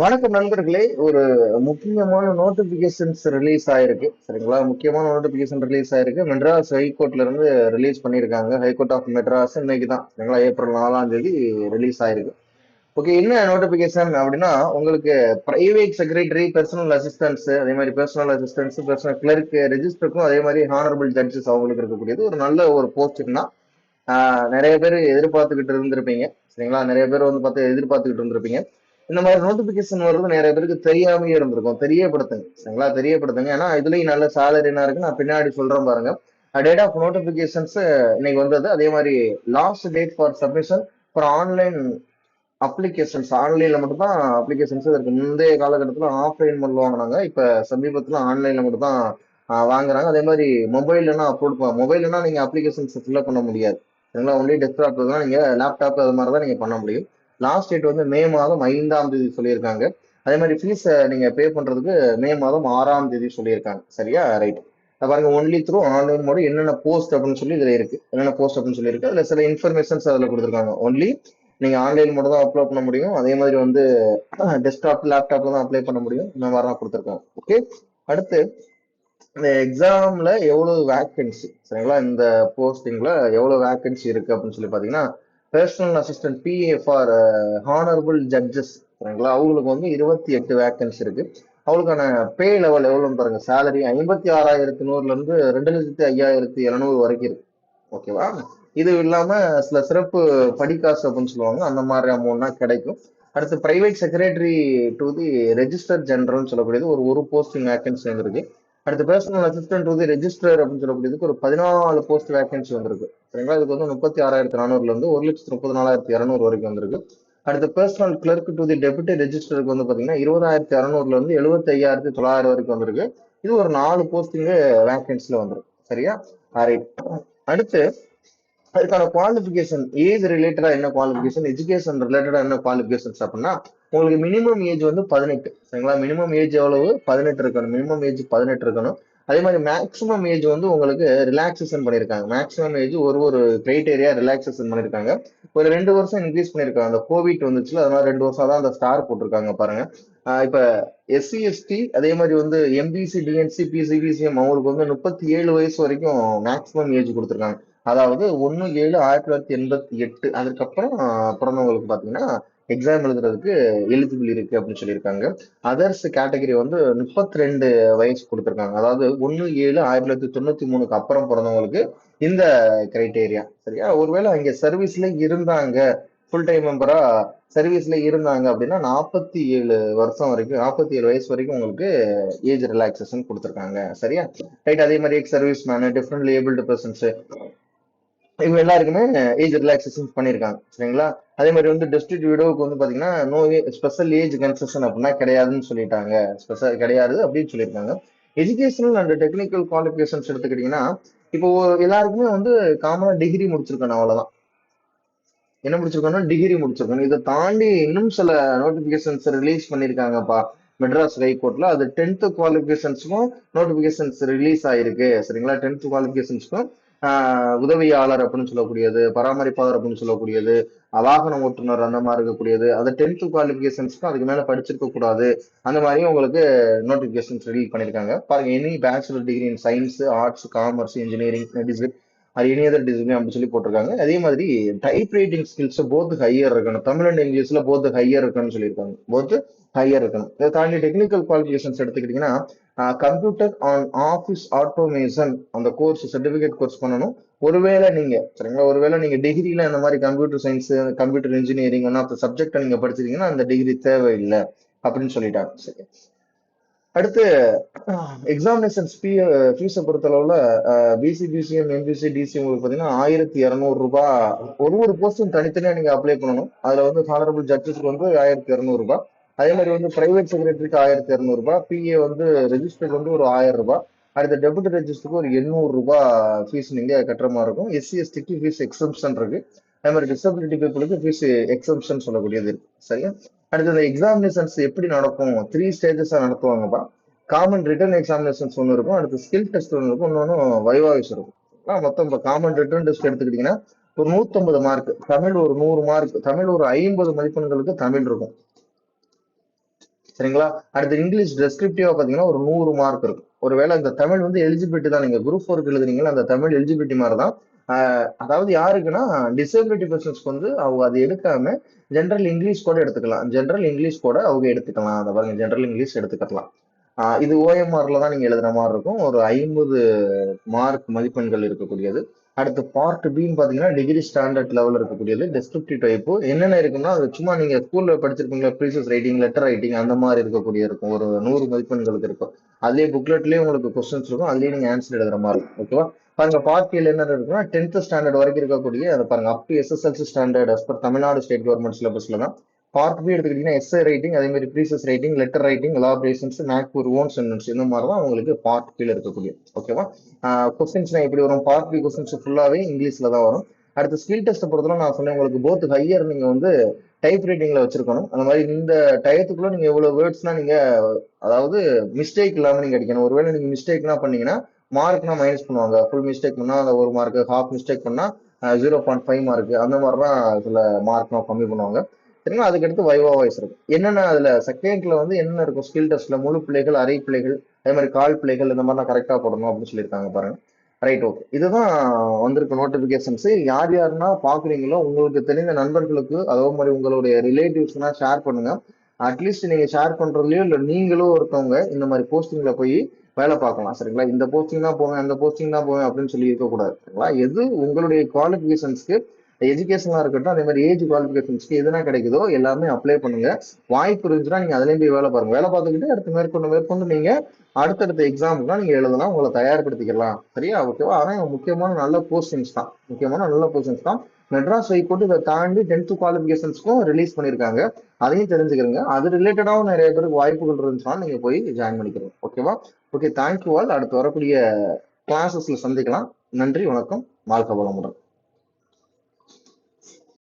வணக்கம் நண்பர்களே. ஒரு முக்கியமான நோட்டிபிகேஷன்ஸ் ரிலீஸ் ஆயிருக்கு. சரிங்களா? முக்கியமான நோட்டிபிகேஷன் ரிலீஸ் ஆயிருக்கு. மெட்ராஸ் ஹைகோர்ட்ல இருந்து ரிலீஸ் பண்ணியிருக்காங்க. ஹைகோர்ட் ஆஃப் மெட்ராஸ் இன்னைக்கு தான், சரிங்களா, ஏப்ரல் 4ஆம் தேதி ரிலீஸ் ஆயிருக்கு. ஓகே, என்ன நோட்டிபிகேஷன் அப்படின்னா, உங்களுக்கு பிரைவேட் செக்ரட்டரி, பர்சனல் அசிஸ்டன்ஸ், அதே மாதிரி பர்சனல் அசிஸ்டன்ஸ், பர்சனல் கிளர்க், ரெஜிஸ்டருக்கும் அதே மாதிரி ஹானரபிள் ஜட்ஜஸ் அவங்களுக்கு இருக்கக்கூடியது ஒரு நல்ல ஒரு போஸ்டிங் தான். நிறைய பேர் எதிர்பார்த்துக்கிட்டு இருந்திருப்பீங்க. சரிங்களா? நிறைய பேர் வந்து பார்த்து எதிர்பார்த்துக்கிட்டு இருந்திருப்பீங்க. இந்த மாதிரி நோட்டிபிகேஷன் வருது நிறைய பேருக்கு தெரியாமயே இருந்திருக்கும். தெரியப்படுத்துங்க, சரிங்களா? தெரியப்படுத்துங்க. ஏன்னா இதுலயும் நல்ல சேலரி என்ன இருக்கு, நான் பின்னாடி சொல்றேன் பாருங்க. டேட் ஆஃப் நோட்டிபிகேஷன்ஸ் இன்னைக்கு வந்தது. அதே மாதிரி last date for submission for online applications. ஆன்லைன்ல மட்டும் தான் அப்ளிகேஷன்ஸ். இதற்கு முந்தைய காலகட்டத்தில் ஆஃப்லைன் மோட்ல வாங்கினாங்க. இப்ப சமீபத்துல ஆன்லைன்ல மட்டும் தான் வாங்குறாங்க. அதே மாதிரி மொபைல்னா அப்லோட் மொபைல்னா நீங்க அப்ளிகேஷன்ஸ் ஃபில்அப் பண்ண முடியாது. சரிங்களா? ஒன்லி டெஸ்க்டாப் தான், நீங்க லேப்டாப் அது மாதிரி தான் நீங்க பண்ண முடியும். லாஸ்ட் டேட் வந்து மே மாதம் 5ஆம் தேதி சொல்லியிருக்காங்க. அதே மாதிரி ஃபீஸ் நீங்க பே பண்றதுக்கு மே மாதம் 6ஆம் தேதி சொல்லியிருக்காங்க. சரியா? ரைட். பாருங்க, ஒன்லி த்ரூ ஆன்லைன் மோடு. என்னென்ன போஸ்ட் அப்படின்னு சொல்லி இதுல இருக்கு. என்னென்ன போஸ்ட் அப்படின்னு சொல்லி இருக்கு. அதுல சில இன்ஃபர்மேஷன்ஸ் அதுல கொடுத்துருக்காங்க. ஒன்லி நீங்க ஆன்லைன் மட்டும் தான் அப்லோட் பண்ண முடியும். அதே மாதிரி வந்து டெஸ்க்டாப் லேப்டாப்ல தான் அப்ளை பண்ண முடியும். இந்த மாதிரி தான் கொடுத்துருக்காங்க. ஓகே. அடுத்து, இந்த எக்ஸாம்ல எவ்வளவு வேக்கன்சி, சரிங்களா, இந்த போஸ்டிங்ல எவ்வளவு வேக்கன்சி இருக்கு அப்படின்னு சொல்லி பாத்தீங்கன்னா, personal assistant PA for honourable judges, சரிங்களா, அவங்களுக்கு வந்து 28 வேக்கன்சி இருக்கு. அவங்களுக்கான பே லெவல் எவ்வளவுன்னு பாருங்க. சேலரி 56,100ல இருந்து 2,05,700 வரைக்கும் இருக்கு. ஓகேவா? இது இல்லாம சில சிறப்பு படிக்காசு அப்படின்னு சொல்லுவாங்க, அந்த மாதிரி அமௌண்ட்னா கிடைக்கும். அடுத்து, private secretary to the register general சொல்லக்கூடியது ஒரு போஸ்டிங் வேகன்சி வந்திருக்கு. அடுத்து, personal assistant to the register அப்படின்னு சொல்லக்கூடியதுக்கு ஒரு 14 போஸ்ட் வேகன்சி வந்திருக்கு. சரிங்களா? இதுக்கு வந்து 36,400ல இருந்து 1,34,200 வரைக்கும் வந்திருக்கு. அடுத்து, personal clerk to the deputy ரெஜிஸ்டருக்கு வந்து பாத்தீங்கன்னா 20,600ல இருந்து 75,900 வரைக்கும் வந்திருக்கு. இது ஒரு 4 போஸ்டிங் வேகன்சில வந்திருக்கு. சரியா? ரைட். அடுத்து, அதுக்கான குவாலிபிகேஷன், ஏஜ் ரிலேட்டடா என்ன குவாலிபிகேஷன், எஜுகேஷன் ரிலேட்டடா என்ன குவாலிபிகேஷன்ஸ் அப்படின்னா, உங்களுக்கு மினிமம் ஏஜ் வந்து 18. சரிங்களா? மினிமம் ஏஜ் எவ்வளவு? 18 இருக்கணும். மினிமம் ஏஜ் 18 இருக்கணும். அதே மாதிரி மேக்ஸிமம் ஏஜ் வந்து உங்களுக்கு ரிலாக்ஸேஷன் பண்ணியிருக்காங்க. மேக்ஸிமம் ஏஜ் ஒரு கிரைட்டேரியா ரிலாக்ஸேஷன் பண்ணியிருக்காங்க. ஒரு 2 வருஷம் இன்க்ரீஸ் பண்ணியிருக்காங்க. அந்த கோவிட் வந்துச்சுல, அதனால 2 வருஷம் தான் அந்த ஸ்டார் போட்டிருக்காங்க பாருங்க. இப்ப எஸ்சி எஸ்டி அதே மாதிரி வந்து எம்பிசி டிஎன்சி பிசிபிசிஎம் அவங்களுக்கு வந்து 37 வயசு வரைக்கும் மேக்ஸிமம் ஏஜ் கொடுத்துருக்காங்க. அதாவது 1/7/1988 அதுக்கப்புறம் பிறந்தவங்களுக்கு பாத்தீங்கன்னா எக்ஸாம் எழுதுறதுக்கு எலிஜிபிள் இருக்கு அப்படின்னு சொல்லியிருக்காங்க. அதர்ஸ் கேட்டகரி வந்து 32 வயசு கொடுத்துருக்காங்க. அதாவது 1/7/1993க்கு அப்புறம் பிறந்தவங்களுக்கு இந்த கிரைட்டேரியா. சரியா? ஒருவேளை அங்க சர்வீஸ்ல இருந்தாங்க, ஃபுல் டைம் மெம்பரா சர்வீஸ்ல இருந்தாங்க அப்படின்னா 47 வருஷம் வரைக்கும், 47 வயசு வரைக்கும் உங்களுக்கு ஏஜ் ரிலாக்ஸேஷன் கொடுத்துருக்காங்க. சரியா? ரைட். அதே மாதிரி ex service menu, differently abled persons, இவங்க எல்லாருக்குமே ஏஜ் ரிலாக்ஸேஷன் பண்ணியிருக்காங்க. சரிங்களா? அதே மாதிரி வந்து டெஸ்டிட் விடோவுக்கு வந்து பாத்தீங்கன்னா நோ ஸ்பெஷல் ஏஜ் கன்செஷன் அப்படின்னா கிடையாதுன்னு சொல்லிட்டாங்க. ஸ்பெஷல் கிடையாது அப்படின்னு சொல்லியிருக்காங்க. எஜுகேஷனல் அண்ட் டெக்னிக்கல் குவாலிஃபிகேஷன்ஸ் எடுத்துக்கிட்டீங்கன்னா, இப்போ எல்லாருக்குமே வந்து காமனா டிகிரி முடிச்சிருக்கணும், அவ்வளவுதான். என்ன முடிச்சிருக்கணும்? டிகிரி முடிச்சிருக்கணும். இதை தாண்டி இன்னும் சில நோட்டிபிகேஷன்ஸ் ரிலீஸ் பண்ணிருக்காங்கப்பா மெட்ராஸ் ஹைகோர்ட்ல. அது 10th குவாலிபிகேஷன்ஸ்க்கும் நோட்டிபிகேஷன்ஸ் ரிலீஸ் ஆயிருக்கு. சரிங்களா? 10th குவாலிபிகேஷன்ஸ்க்கும் உதவியாளர் அப்படின்னு சொல்லக்கூடியது, பராமரிப்பாளர் அப்படின்னு சொல்லக்கூடியது, வாகன ஓட்டுநர் அந்த மாதிரி இருக்கக்கூடியது, அது 10th குவாலிபிகேஷன்ஸ்க்கும் அதுக்கு மேல படிச்சிருக்க கூடாது, அந்த மாதிரியும் உங்களுக்கு நோட்டிபிகேஷன்ஸ் ரிலீஸ் பண்ணிருக்காங்க பாருங்க. Any bachelor degree in science, arts, commerce, engineering, medicine, அது எனி அதர் டிசிப்ளின் அப்படி சொல்லி போட்டிருக்காங்க. அதே மாதிரி type writing skills both higher இருக்கணும். தமிழ் அண்ட் இங்கிலீஷ்ல போத் ஹையர் இருக்கணும்னு சொல்லியிருக்காங்க. போத் ஹையர் இருக்கணும். இதை தாண்டி டெக்னிக்கல் குவாலிஃபிகேஷன்ஸ் எடுத்துக்கிட்டீங்கன்னா, கம்ப்யூட்டர் ஆன் ஆஃபீஸ் ஆட்டோமேஷன் அந்த கோர்ஸ், சர்டிபிகேட் கோர்ஸ் பண்ணணும். ஒருவேளை நீங்க, சரிங்களா, ஒருவேளை நீங்க டிகிரில இந்த மாதிரி கம்ப்யூட்டர் சயின்ஸ், கம்ப்யூட்டர் இன்ஜினியரிங் அந்த சப்ஜெக்டை நீங்க படிச்சிருக்கீங்கன்னா அந்த டிகிரி தேவையில்லை அப்படின்னு சொல்லிட்டாங்க. சரி. அடுத்து, எக்ஸாமினேஷன்ஸ் ஃபீஸை பொறுத்தளவுல பிசிபிசிஎம் எம்பிசி டிசி உங்களுக்கு பார்த்தீங்கன்னா 1,200 ரூபாய். ஒரு போஸ்டும் தனித்தனியா நீங்க அப்ளை பண்ணணும். அதுல வந்து ஹானரபிள் ஜட்ஜஸ்க்கு வந்து 1,200 ரூபாய். அதே மாதிரி வந்து பிரைவேட் செக்ரட்டரிக்கு 1,200 ரூபாய், பிஏ வந்து ரெஜிஸ்டருக்கு வந்து ஒரு 1,000 ரூபாய், அடுத்த டெபுட்டி ரெஜிஸ்டருக்கு ஒரு 800 ரூபாய் ஃபீஸ் நீங்க கட்டுற மாதிரி இருக்கும். எஸ்சி எஸ்டிக்கு ஃபீஸ் எக்ஸம்ஷன் இருக்கு. அதே மாதிரி டிசபிலிட்டி பீப்புளுக்கு ஃபீஸ் எக்ஸம்ஷன் சொல்லக்கூடியது இருக்கு. சரியா? அடுத்து, இந்த எக்ஸாமினேஷன்ஸ் எப்படி நடக்கும்? 3 ஸ்டேஜஸா நடத்துவாங்கப்பா. காமன் ரிட்டன் எக்ஸாமினேஷன்ஸ் ஒன்று இருக்கும், அடுத்து ஸ்கில் டெஸ்ட் ஒன்று இருக்கும், இன்னொன்று வைவாவிஸ் இருக்கும். மொத்தம் இப்போ காமன் ரிட்டன் டெஸ்ட் எடுத்துக்கிட்டீங்கன்னா ஒரு 150 மார்க், தமிழ் ஒரு 100 மார்க், தமிழ் ஒரு 50 மதிப்பெண்களுக்கு தமிழ் இருக்கும். சரிங்களா? அடுத்து இங்கிலீஷ் டெஸ்கிரிப்டிவா பாத்தீங்கன்னா ஒரு 100 மார்க் இருக்கும். ஒருவேளை இந்த தமிழ் வந்து எலிஜிபிலிட்டி தான். நீங்க குரூப் 4க்கு எழுதுறீங்களா, அந்த தமிழ் எலிஜிபிலிட்டி மாதிரி தான். அதாவது யாருக்குன்னா டிசபிலிட்டி பர்சன்ஸ்க்கு வந்து அவங்க அது எடுக்காம ஜென்ரல் இங்கிலீஷ் கூட எடுத்துக்கலாம். ஜென்ரல் இங்கிலீஷ் கூட அவங்க எடுத்துக்கலாம். அந்த பாருங்க, ஜென்ரல் இங்கிலீஷ் எடுத்துக்கலாம். இது ஓஎம்ஆர்ல தான் நீங்க எழுதுற மாதிரி இருக்கும். ஒரு 50 மார்க் மதிப்பெண்கள் இருக்கக்கூடியது. அடுத்து பார்ட் பின்னு பாத்தீங்கன்னா டிகிரி ஸ்டாண்டர்ட் லெவல் இருக்கக்கூடியது. டெஸ்கிரிப்டிவ் டைப் என்னென்ன இருக்குன்னா, அது சும்மா நீங்க ஸ்கூல்ல படிச்சிருப்பீங்களா, ப்ரீசஸ் ரைட்டிங், லெட்டர் ரைட்டிங் அந்த மாதிரி இருக்கக்கூடிய இருக்கும். ஒரு 100 மதிப்பெண்களுக்கு இருக்கும். அதுலயே புக்லெட்லயே உங்களுக்கு கொஸ்டின்ஸ் இருக்கும். அதுலயே நீங்க ஆன்சர் எழுதுற மாதிரி இருக்கும். ஓகேவா? பாருங்க, பார்ட் கீழ என்ன இருக்குன்னா 10th ஸ்டாண்டர்ட் வரைக்கும் இருக்கக்கூடிய அதை பாருங்க, up to SSLC standard as per Tamil Nadu state government சிலபஸ்ல தான். பார்ட் பி எடுத்துக்கிட்டீங்கன்னா எஸ்ஏ ரைட்டிங், அதே மாதிரி precis writing, letter writing, elaborations, make own sentence, இந்த மாதிரி தான் உங்களுக்கு பார்ட் கீழ இருக்கக்கூடிய. ஓகேவா? கொஸ்டின்ஸ் எப்படி வரும்? பார்ட் பி கொஸ்டின்ஸ் ஃபுல்லாவே இங்கிலீஷ்ல தான் வரும். அடுத்து ஸ்கில் டெஸ்ட் பொறுத்தவரை நான் சொன்னேன் உங்களுக்கு போத் ஹையர் நீங்க வந்து டைப் ரைட்டிங்ல வச்சிருக்கணும். அந்த மாதிரி இந்த டயத்துக்குள்ள நீங்க எவ்வளவு வேர்ட்ஸ்னா நீங்க, அதாவது மிஸ்டேக் இல்லாம நீங்க அடிக்கணும். ஒருவேளை நீங்க மிஸ்டேக்னா பண்ணீங்கன்னா மார்க்னா மைனஸ் பண்ணுவாங்க. ஃபுல் மிஸ்டேக் பண்ணா அந்த 1 மார்க், ஹாஃப் மிஸ்டேக் பண்ணா 0.5 மார்க், அந்த மாதிரிலாம் சில மார்க்னா கம்மி பண்ணுவாங்க. சரிங்களா? அதுக்கடுத்து வைவா வாய்ஸ் இருக்கும். என்னென்ன அதுல செகண்ட்ல வந்து என்ன இருக்கும்? ஸ்கில் டெஸ்ட்ல முழு பிழைகள், அரை பிழைகள், அதே மாதிரி கால் பிழைகள், இந்த மாதிரிலாம் கரெக்டா போடணும் அப்படின்னு சொல்லியிருக்காங்க பாருங்க. Right, okay. இதுதான் வந்திருக்க நோட்டிபிகேஷன்ஸ். யார் யாருன்னா பாக்குறீங்களோ உங்களுக்கு தெரிந்த நண்பர்களுக்கு அதே மாதிரி உங்களுடைய ரிலேட்டிவ்ஸ்னா ஷேர் பண்ணுங்க. அட்லீஸ்ட் நீங்க ஷேர் பண்றதுலயோ இல்ல நீங்களும் ஒருத்தவங்க இந்த மாதிரி போஸ்டிங்ல போய் வேலை பார்க்கலாம். சரிங்களா? இந்த போஸ்டிங் தான் போவேன், அந்த போஸ்டிங் தான் போவேன் அப்படின்னு சொல்லி இருக்கக்கூடாது. சரிங்களா? எது உங்களுடைய குவாலிபிகேஷன்ஸ்க்கு, எஜுகேஷனா இருக்கட்டும், அதே மாதிரி ஏஜ் குவாலிபிகேஷன்ஸ்க்கு எதுனா கிடைக்குதோ எல்லாமே அப்ளை பண்ணுங்க. வாய்ப்பு இருந்துச்சுன்னா நீங்க அதுலயும் போய் வேலை பாருங்க. வேலை பார்த்துக்கிட்டு அடுத்து மேற்கொண்டு மேற்கொண்டு நீங்க அடுத்தடுத்த எக்ஸாமுக்குலாம் நீங்க எழுதலாம், உங்களை தயார்படுத்திக்கலாம். சரியா? ஓகேவா? ஆனா முக்கியமான நல்ல போஸ்டிங்ஸ் தான், முக்கியமான நல்ல போஸ்டிங்ஸ் தான். மெட்ராஸ் ஹைகோர்ட் இதை தாண்டி 10th குவாலிபிகேஷன்ஸ்க்கும் ரிலீஸ் பண்ணியிருக்காங்க. அதையும் தெரிஞ்சுக்கிறங்க. அது ரிலேட்டடாகவும் நிறைய பேருக்கு வாய்ப்புகள் இருந்துச்சுன்னா நீங்க போய் ஜாயின் பண்ணிக்கிறோம். ஓகேவா? Okay, thank you all. அடுத்து வரக்கூடிய கிளாஸஸ்ல சந்திக்கலாம். நன்றி, வணக்கம், வாழ்க வளமுடன்.